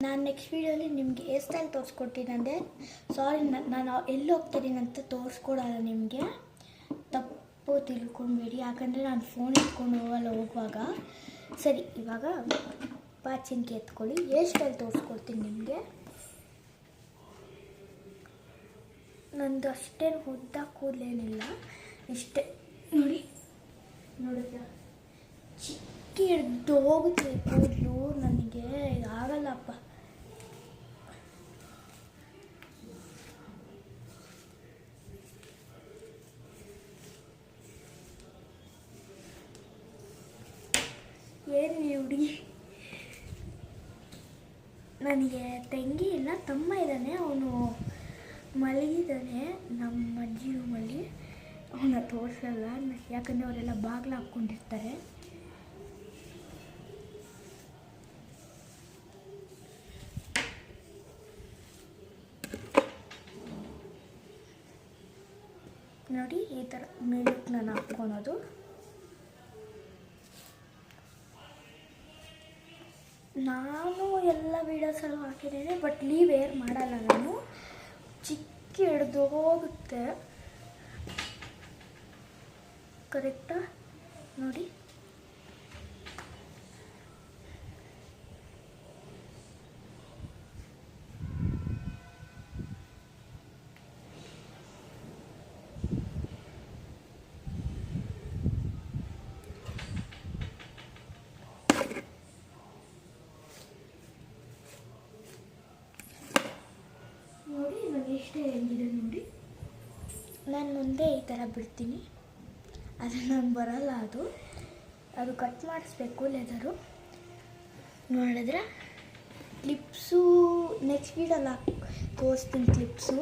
ನಾನು ನೆಕ್ಸ್ಟ್ ವೀಡಿಯೋಲಿ ನಿಮಗೆ hair style ತೋರಿಸ್ಕೊಡ್ತೀನಂದೆ. ಸಾರಿ, ನಾನು ಎಲ್ಲಿ ಹೋಗ್ತಿದ್ದೀನಿ ಅಂತ ತೋರಿಸ್ಕೊಡಲ್ಲ ನಿಮಗೆ. ತಪ್ಪು ತಿಳ್ಕೊಬೇಡಿ, ಯಾಕಂದರೆ ನಾನು ಫೋನ್ ಇಟ್ಕೊಂಡು ಹೋಗುವಾಗ. ಸರಿ, ಇವಾಗ ಪಾಚಿಂಕಿ ಎತ್ಕೊಳ್ಳಿ. ಹೇರ್ ಸ್ಟೈಲ್ ತೋರಿಸ್ಕೊಡ್ತೀನಿ ನಿಮಗೆ. ನಂದು ಅಷ್ಟೇನು ಉದ್ದ ಕೂದಲೇನಿಲ್ಲ, ಇಷ್ಟೇ ನೋಡಿ. ನೋಡಿದ್ರಾ, ಚಿಕ್ಕಿ ಹಿಡ್ದು ಹೋಗುತ್ತೆ ಕೂದಲು. ನನಗೆ ಆಗಲ್ಲಪ್ಪ. ಏನು ನೋಡಿ, ನನಗೆ ತಂಗಿ ಇಲ್ಲ, ತಮ್ಮ ಇದ್ದಾನೆ. ಅವನು ಮಲಗಿದ್ದಾನೆ ನಮ್ಮ ಅಜ್ಜಿ ರೂಮಲ್ಲಿ. ಅವನ್ನ ತೋರಿಸಲ್ಲ, ಯಾಕಂದರೆ ಅವರೆಲ್ಲ ಬಾಗಿಲು ಹಾಕ್ಕೊಂಡಿರ್ತಾರೆ. ನೋಡಿ, ಈ ಥರ ಮೇಲಕ್ಕೆ ನಾನು ಹಾಕ್ಕೊಳೋದು. ನಾನು ಎಲ್ಲ ವೀಡಿಯೋಸಲ್ಲೂ ಹಾಕಿದ್ದೇನೆ, ಬಟ್ ಲೀವ್ ಏರ್ ಮಾಡಲ್ಲ ನಾನು. ಚಿಕ್ಕಿ ಹಿಡ್ದು ಹೋಗುತ್ತೆ. ಕರೆಕ್ಟಾ ನೋಡಿ. ನೋಡಿ ನಾನು ಎಷ್ಟೇ ಹೆಂಗಿದೆ ನೋಡಿ. ನಾನು ಮುಂದೆ ಈ ಥರ ಬಿಡ್ತೀನಿ, ಆದರೆ ನಂಗೆ ಬರಲ್ಲ. ಅದು ಕಟ್ ಮಾಡಿಸ್ಬೇಕು ಲೆದರು. ನೋಡಿದ್ರೆ ಕ್ಲಿಪ್ಸು ನೆಕ್ಸ್ಟ್ ವೀಡಲ್ಲಿ ತೋರಿಸ್ತೀನಿ ಕ್ಲಿಪ್ಸು.